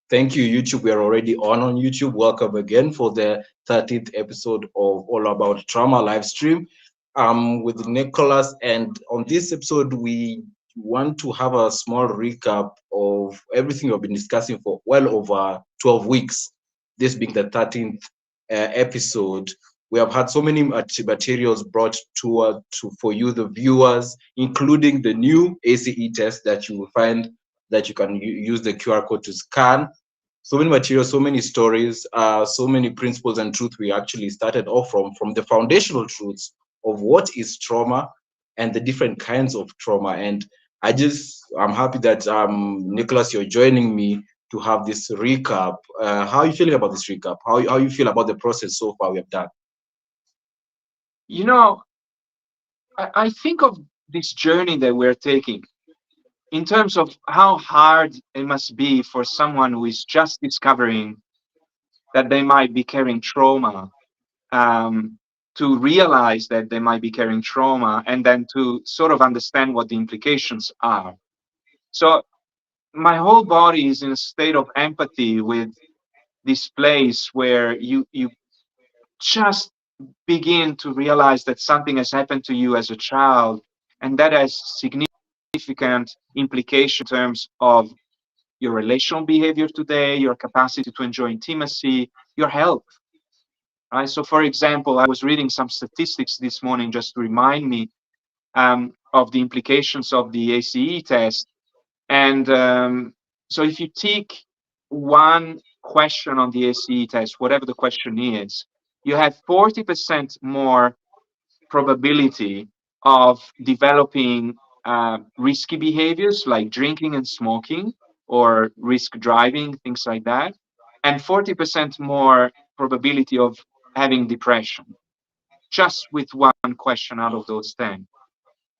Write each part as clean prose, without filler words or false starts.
Thank you, YouTube. We are already on YouTube. Welcome again for the 13th episode of All About Trauma live stream. With Nicolas, and on this episode, we want to have a small recap of everything we've been discussing for well over 12 weeks. This being the 13th episode, we have had so many materials brought to for you, the viewers, including the new ACE test that you will find that you can use the QR code to scan. So many materials, so many stories, so many principles and truth we actually started off from the foundational truths of what is trauma and the different kinds of trauma. And I'm happy that Nicolas, you're joining me to have this recap. How are you feeling about this recap? How you feel about the process so far we have done? You know, I think of this journey that we're taking in terms of how hard it must be for someone who is just discovering that they might be carrying trauma, to realize that they might be carrying trauma, and then to sort of understand what the implications are. So my whole body is in a state of empathy with this place where you just begin to realize that something has happened to you as a child, and that has significant implication in terms of your relational behavior today, your capacity to enjoy intimacy, your health. Right. So, for example, I was reading some statistics this morning just to remind me of the implications of the ACE test. And so, if you take one question on the ACE test, whatever the question is, you have 40% more probability of developing risky behaviors like drinking and smoking or risk driving, things like that, and 40% more probability of having depression, just with one question out of those 10.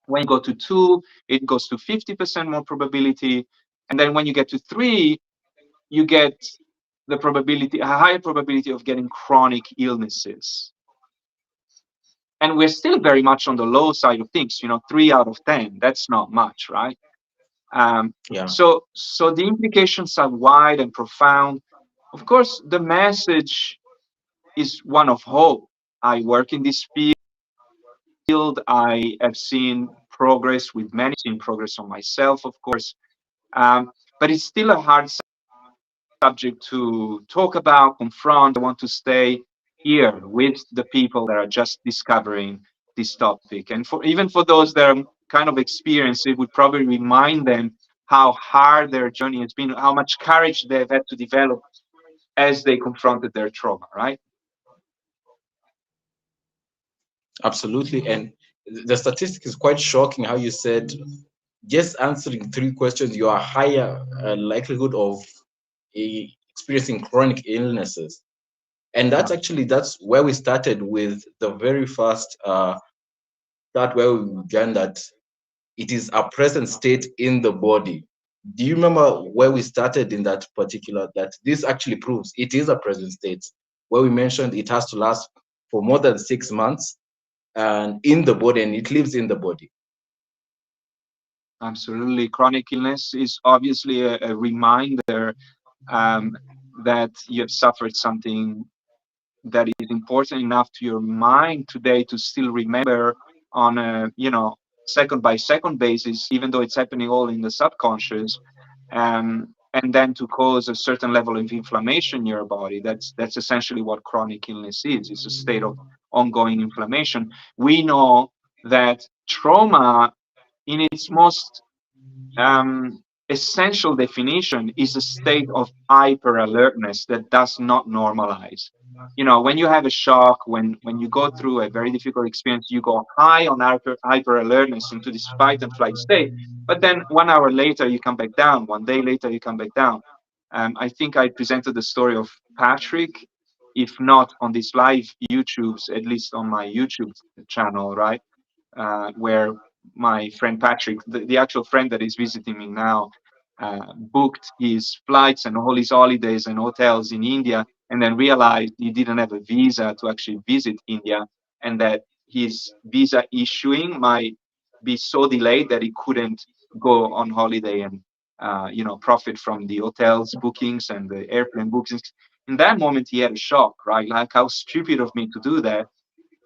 When you go to 2, it goes to 50% more probability. And then when you get to 3, you get a higher probability of getting chronic illnesses. And we're still very much on the low side of things, 3 out of 10, that's not much, right? Um, Yeah. so the implications are wide and profound. Of course, the message is one of hope. I work in this field. I have seen progress with many, seen progress on myself, of course. But it's still a hard subject to talk about, confront. I want to stay here with the people that are just discovering this topic. And even for those that are kind of experienced, it would probably remind them how hard their journey has been, how much courage they've had to develop as they confronted their trauma, right? Absolutely. And the statistic is quite shocking how you said just answering 3 questions, you are higher likelihood of experiencing chronic illnesses. And that's where we started with the very first that where we began that it is a present state in the body. Do you remember where we started in that particular, that this actually proves it is a present state, where we mentioned it has to last for more than 6 months and in the body, and it lives in the body. Absolutely. Chronic illness is obviously a reminder that you have suffered something that is important enough to your mind today to still remember on a second by second basis, even though it's happening all in the subconscious, and then to cause a certain level of inflammation in your body. That's essentially what chronic illness is. It's a state of ongoing inflammation. We know that trauma, in its most essential definition, is a state of hyperalertness that does not normalize. When you have a shock, when you go through a very difficult experience, you go high on hyperalertness into this fight and flight state, but then 1 hour later you come back down, 1 day later you come back down. I think I presented the story of Patrick, if not on these live YouTubes, at least on my YouTube channel, right? Where my friend Patrick, the actual friend that is visiting me now, booked his flights and all his holidays and hotels in India, and then realized he didn't have a visa to actually visit India, and that his visa issuing might be so delayed that he couldn't go on holiday and profit from the hotels bookings and the airplane bookings. In that moment, he had a shock, right? Like, how stupid of me to do that.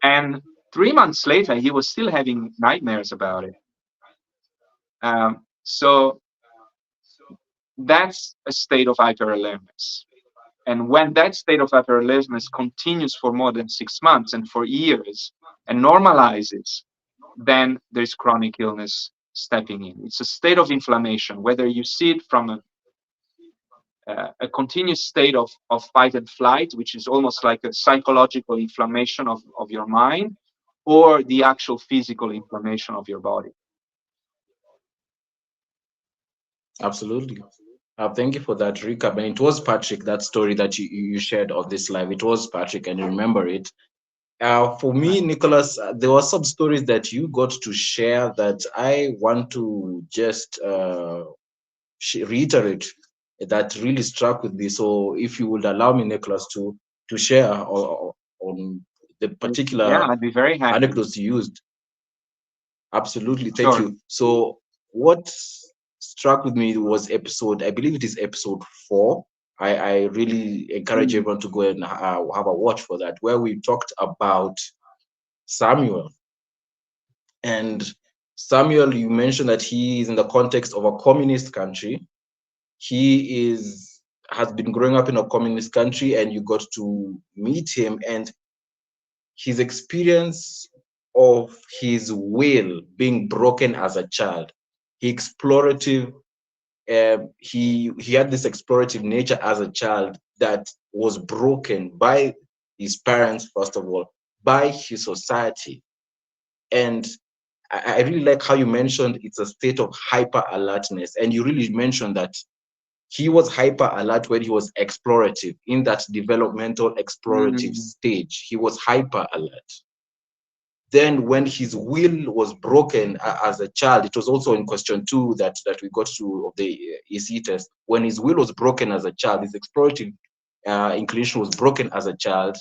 And 3 months later, he was still having nightmares about it. So that's a state of hyperalertness. And when that state of hyperalertness continues for more than 6 months and for years and normalizes, then there's chronic illness stepping in. It's a state of inflammation, whether you see it from a continuous state of fight and flight, which is almost like a psychological inflammation of your mind, or the actual physical inflammation of your body. Absolutely. Thank you for that recap. And it was Patrick, that story that you shared on this live. It was Patrick, and you remember it. For me, Nicholas, there were some stories that you got to share that I want to just reiterate, that really struck with me. So, if you would allow me, Nicholas, to share on the Yeah, particular I'd be very happy. anecdotes you used. Absolutely, thank Sure. you. So, what struck with me was episode, I believe it is episode 4. I really encourage Mm. everyone to go and have a watch for that, where we talked about Samuel. And Samuel, you mentioned that he is in the context of a communist country. He has been growing up in a communist country, and you got to meet him, and his experience of his will being broken as a child. He explorative. He had this explorative nature as a child that was broken by his parents, first of all, by his society. And I really like how you mentioned it's a state of hyper alertness. And you really mentioned that he was hyper alert when he was explorative, in that developmental explorative Mm. stage. He was hyper alert. Then, when his will was broken as a child, it was also in question 2 that we got to of the EC test. When his will was broken as a child, his explorative inclination was broken as a child,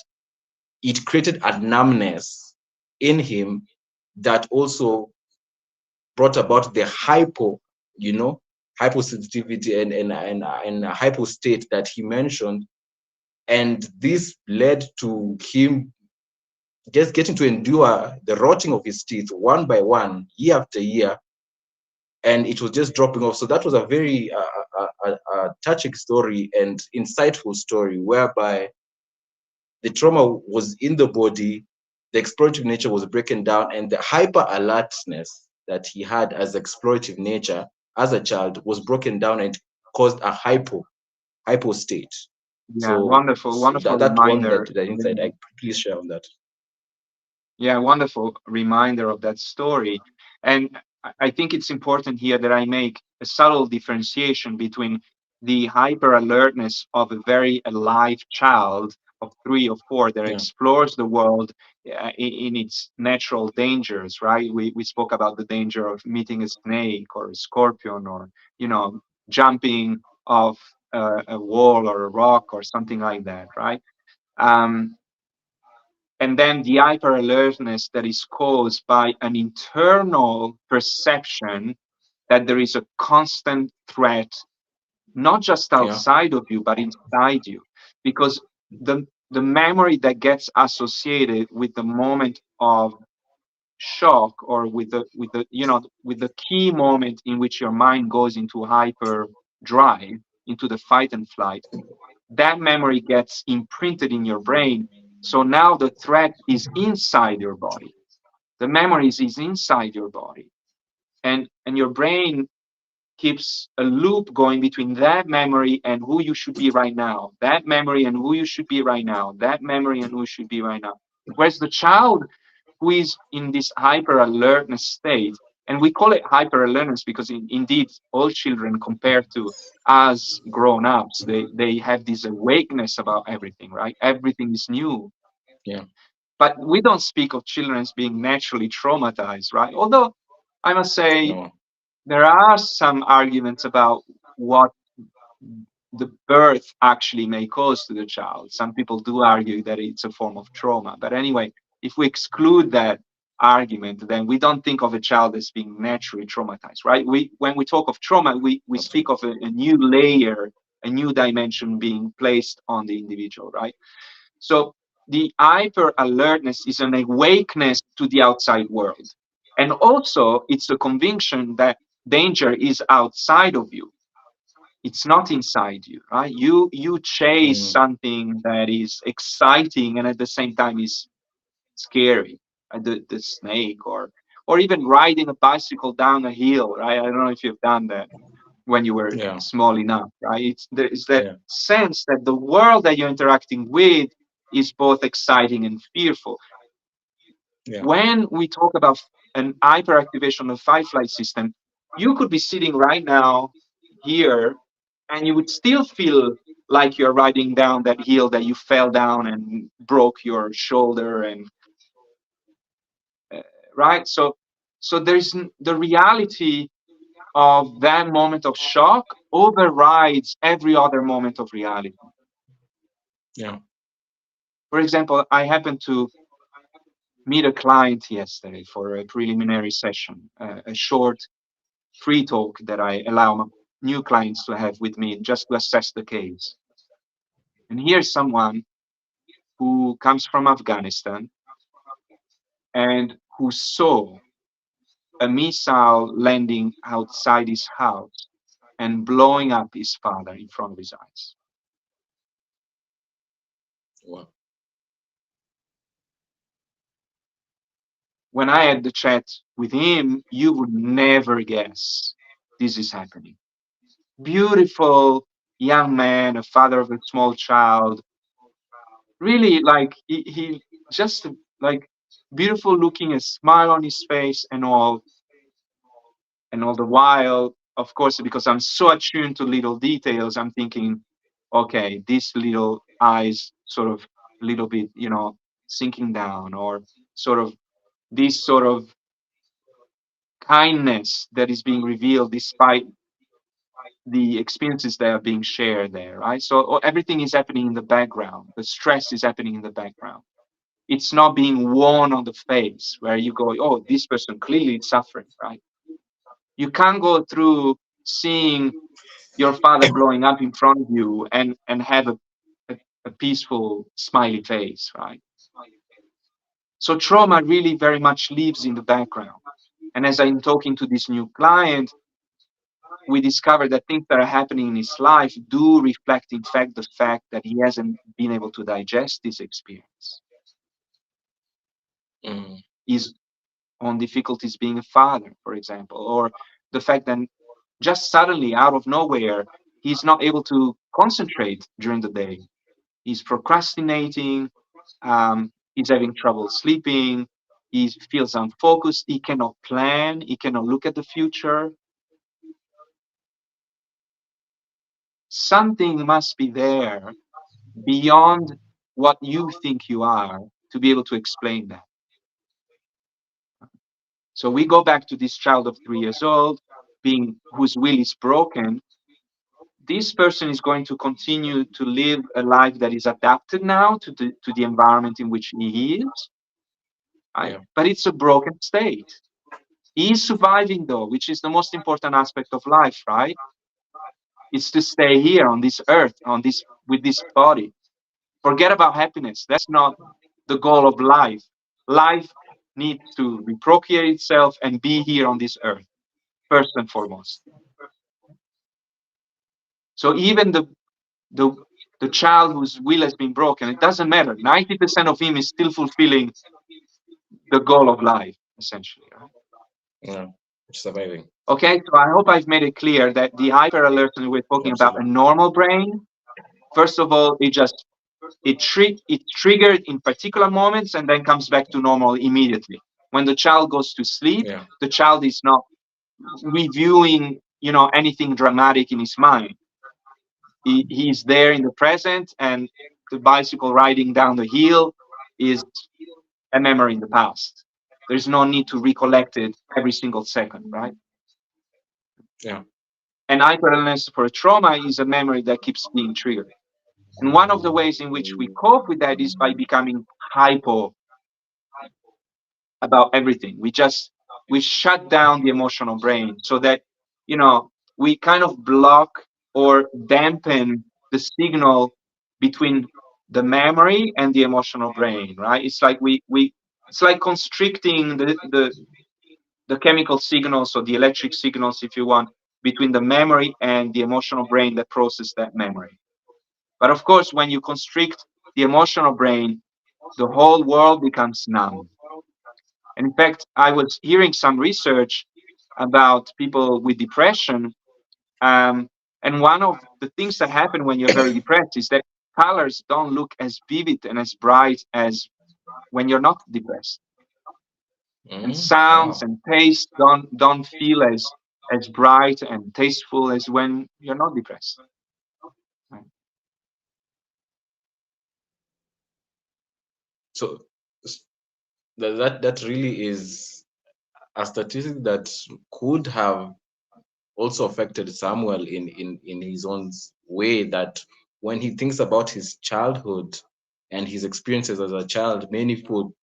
it created a numbness in him that also brought about the you know, hyposensitivity and hypo state that he mentioned. And this led to him just getting to endure the rotting of his teeth one by one, year after year, and it was just dropping off. So that was a very touching story and insightful story, whereby the trauma was in the body, the explorative nature was breaking down, and the hyper alertness that he had as explorative nature as a child was broken down and caused a hypo state. Yeah, So, wonderful, so wonderful that one, reminder. that insight, I please share on that. Yeah, wonderful reminder of that story. And I think it's important here that I make a subtle differentiation between the hyper alertness of a very alive child of 3 or 4 that Yeah, explores the world in its natural dangers, right? We spoke about the danger of meeting a snake or a scorpion, or, you know, jumping off a wall or a rock or something like that, right? Um, and then the hyper alertness that is caused by an internal perception that there is a constant threat, not just yeah, outside of you, but inside you. Because the memory that gets associated with the moment of shock, or with the key moment in which your mind goes into hyper drive, into the fight and flight, that memory gets imprinted in your brain. So now the threat is inside your body. The memories is inside your body. And your brain keeps a loop going between that memory and who you should be right now. That memory and who you should be right now. That memory and who you should be right now. Whereas the child who is in this hyper alertness state, and we call it hyper alertness because indeed all children compared to us grown ups, they have this awakeness about everything, right? Everything is new. yeah, But we don't speak of children as being naturally traumatized, right? Although I must say no, there are some arguments about what the birth actually may cause to the child. Some people do argue that it's a form of trauma. But anyway, if we exclude that, argument, then we don't think of a child as being naturally traumatized, right? When we talk of trauma, we speak of a new layer, a new dimension being placed on the individual, right? So the hyper alertness is an awakeness to the outside world. And also it's a conviction that danger is outside of you. It's not inside you, right? You chase Mm. something that is exciting and at the same time is scary. The snake, or even riding a bicycle down a hill, right? I don't know if you've done that when you were Yeah. small enough, right? There is that Yeah. sense that the world that you're interacting with is both exciting and fearful. Yeah. When we talk about an hyperactivation of fight flight system, you could be sitting right now here and you would still feel like you're riding down that hill that you fell down and broke your shoulder and uh, right. So there's the reality of that moment of shock overrides every other moment of reality. Yeah. For example, I happened to meet a client yesterday for a preliminary session, a short free talk that I allow my new clients to have with me just to assess the case. And here's someone who comes from Afghanistan and who saw a missile landing outside his house and blowing up his father in front of his eyes. Wow. When I had the chat with him, you would never guess this is happening. Beautiful young man, a father of a small child, really like he just like beautiful looking, a smile on his face and all the while, of course, because I'm so attuned to little details, I'm thinking, okay, these little eyes sort of a little bit, sinking down, or sort of this sort of kindness that is being revealed despite the experiences that are being shared there, right? So everything is happening in the background. The stress is happening in the background. It's not being worn on the face where you go, oh, this person clearly is suffering, right? You can't go through seeing your father blowing up in front of you and have a peaceful, smiley face, right? So trauma really very much lives in the background. And as I'm talking to this new client, we discover that things that are happening in his life do reflect, in fact, the fact that he hasn't been able to digest this experience. Mm. He's on difficulties being a father, for example, or the fact that just suddenly, out of nowhere, he's not able to concentrate during the day. He's procrastinating, he's having trouble sleeping, he feels unfocused, he cannot plan, he cannot look at the future. Something must be there beyond what you think you are to be able to explain that. So we go back to this child of 3 years old, being whose will is broken. This person is going to continue to live a life that is adapted now to the environment in which he is, right? Yeah. But it's a broken state. He is surviving though, which is the most important aspect of life, right? It's to stay here on this earth, on this with this body. Forget about happiness. That's not the goal of life. Life needs to reprocreate itself and be here on this earth, first and foremost. So even the the child whose will has been broken, it doesn't matter. 90% of him is still fulfilling the goal of life, essentially. Right? Yeah. Surviving. Okay, so I hope I've made it clear that the hyper alertness we're talking about a Absolutely. normal brain. First of all, it triggered in particular moments and then comes back to normal immediately. When the child goes to sleep, Yeah. the child is not reviewing, anything dramatic in his mind. He's there in the present, and the bicycle riding down the hill is a memory in the past. There's no need to recollect it every single second, right? Yeah. And hyperalertness for a trauma is a memory that keeps being triggered. And one of the ways in which we cope with that is by becoming hypo about everything. We shut down the emotional brain so that, you know, we kind of block or dampen the signal between the memory and the emotional brain, right? It's like we it's like constricting the chemical signals or the electric signals, if you want, between the memory and the emotional brain that process that memory. But of course, when you constrict the emotional brain, the whole world becomes numb. And in fact, I was hearing some research about people with depression. Um, and one of the things that happen when you're very depressed is that colors don't look as vivid and as bright as when you're not depressed. And sounds Wow. and taste don't feel as bright and tasteful as when you're not depressed. Right? So that really is a statistic that could have also affected Samuel in his own way, that when he thinks about his childhood and his experiences as a child, many people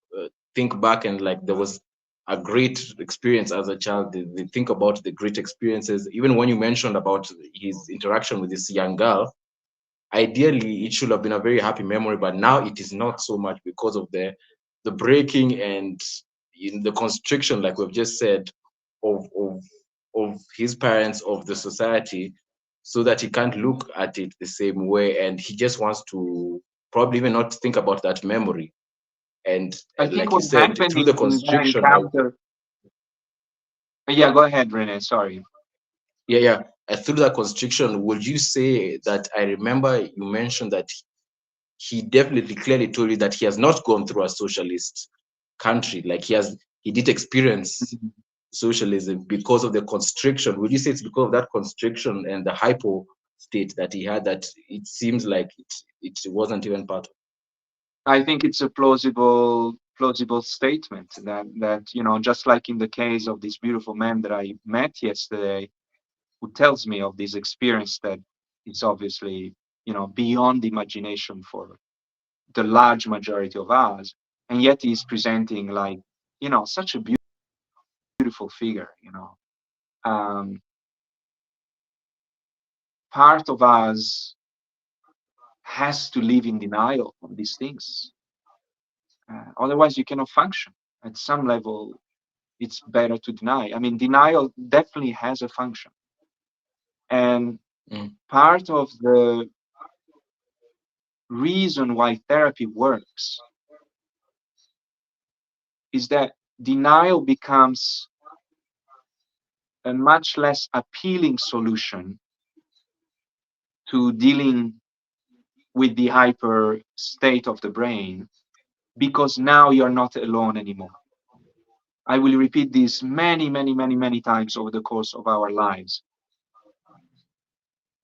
think back and like there was a great experience as a child. They think about the great experiences. Even when you mentioned about his interaction with this young girl, ideally it should have been a very happy memory, but now it is not so much because of the breaking and in the constriction, like we've just said, of his parents, of the society, so that he can't look at it the same way, and he just wants to probably even not think about that memory. And I think like you what said, happened through the in that constriction, encounter. Yeah, go ahead, Rene. Sorry. yeah, through that constriction, would you say that, I remember you mentioned that he definitely clearly told you that he has not gone through a socialist country, like he did experience Mhm. socialism because of the constriction. Would you say it's because of that constriction and the hypo state that he had, that it seems like it wasn't even part of? I think it's a plausible statement that just like in the case of this beautiful man that I met yesterday, who tells me of this experience that is obviously beyond imagination for the large majority of us, and yet he's presenting like such a beautiful figure. Um, Part of us has to live in denial on these things. Otherwise, you cannot function. At some level, it's better to deny. I mean, denial definitely has a function. And Mm, part of the reason why therapy works is that denial becomes a much less appealing solution to dealing with the hyper state of the brain, because now you're not alone anymore. I will repeat this many, many, many, many times over the course of our lives.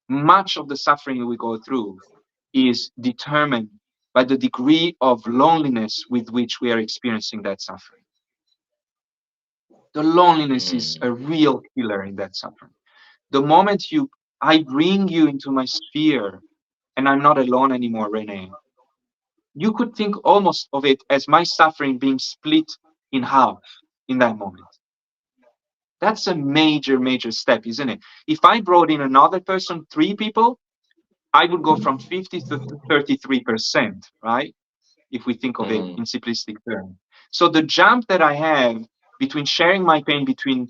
Much of the suffering we go through is determined by the degree of loneliness with which we are experiencing that suffering. The loneliness is a mm, real killer in that suffering. The moment I bring you into my sphere and I'm not alone anymore, Rene, you could think almost of it as my suffering being split in half in that moment. That's a major, major step, isn't it? If I brought in another person, three people, I would go from 50 to 33%, right? If we think of it mm, in simplistic terms. So the jump that I have between sharing my pain between,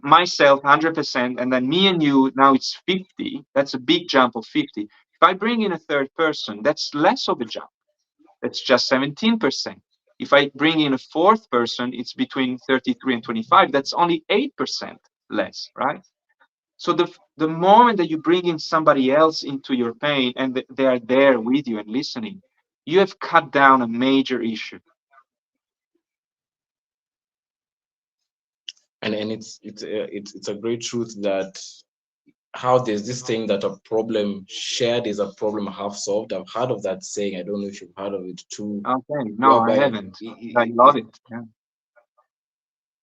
myself 100% and then me and you, now it's 50. That's a big jump of 50. If I bring in a third person, that's less of a jump. That's just 17%. If I bring in a fourth person, it's between 33 and 25. That's only 8% less, right? So the moment that you bring in somebody else into your pain and they are there with you and listening, you have cut down a major issue. and it's a great truth that how there's this thing that a problem shared is a problem half solved. I've heard of that saying. I don't know if you've heard of it too, Okay, no, I whereby haven't. I love it. Yeah.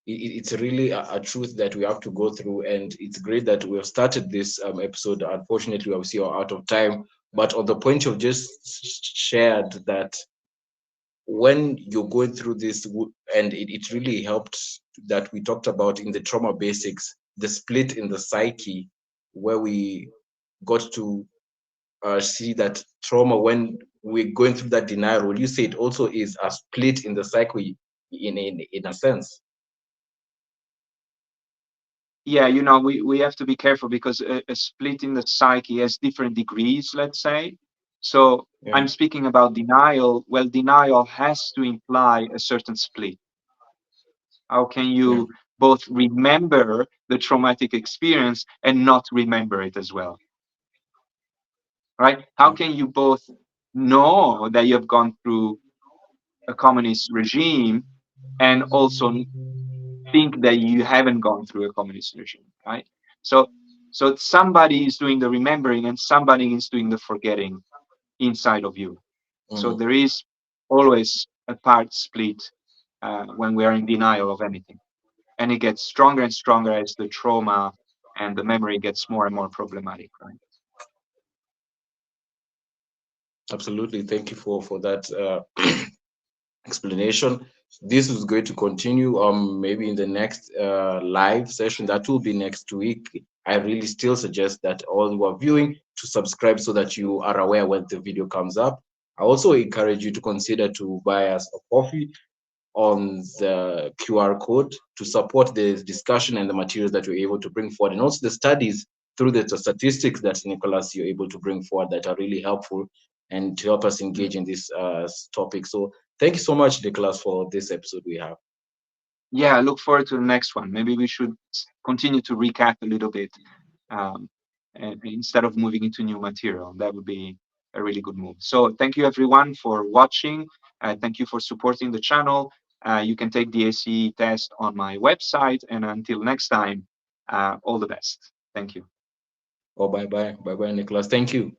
it's really a truth that we have to go through, and it's great that we have started this episode. Unfortunately, obviously, we're out of time, but on the point you've just shared, that when you're going through this, and it really helped that we talked about in the trauma basics, the split in the psyche, where we got to see that trauma, when we're going through that denial, will you say it also is a split in the psyche in a sense? Yeah, we have to be careful because a split in the psyche has different degrees, let's say. So Yeah. I'm speaking about denial. Well, denial has to imply a certain split. How can Yeah. you both remember the traumatic experience and not remember it as well, right? How Yeah. can you both know that you have gone through a communist regime and also think that you haven't gone through a communist regime, right? So, so somebody is doing the remembering and somebody is doing the forgetting inside of you. So Mhm. there is always a part split when we are in denial of anything, and it gets stronger and stronger as the trauma and the memory gets more and more problematic, right? Absolutely. Thank you for that explanation. This is going to continue maybe in the next live session that will be next week. I really still suggest that all who are viewing to subscribe so that you are aware when the video comes up. I also encourage you to consider to buy us a coffee on the QR code to support the discussion and the materials that you're able to bring forward, and also the studies through the statistics that Nicholas you're able to bring forward that are really helpful and to help us Mm. engage in this topic. So thank you so much, Nicholas, for this episode we have. Yeah, I look forward to the next one. Maybe we should continue to recap a little bit um, and instead of moving into new material. That would be a really good move. So thank you everyone for watching. Thank you for supporting the channel. You can take the ACE test on my website. And until next time, all the best. Thank you. Oh, bye bye. Bye bye, Nicholas. Thank you.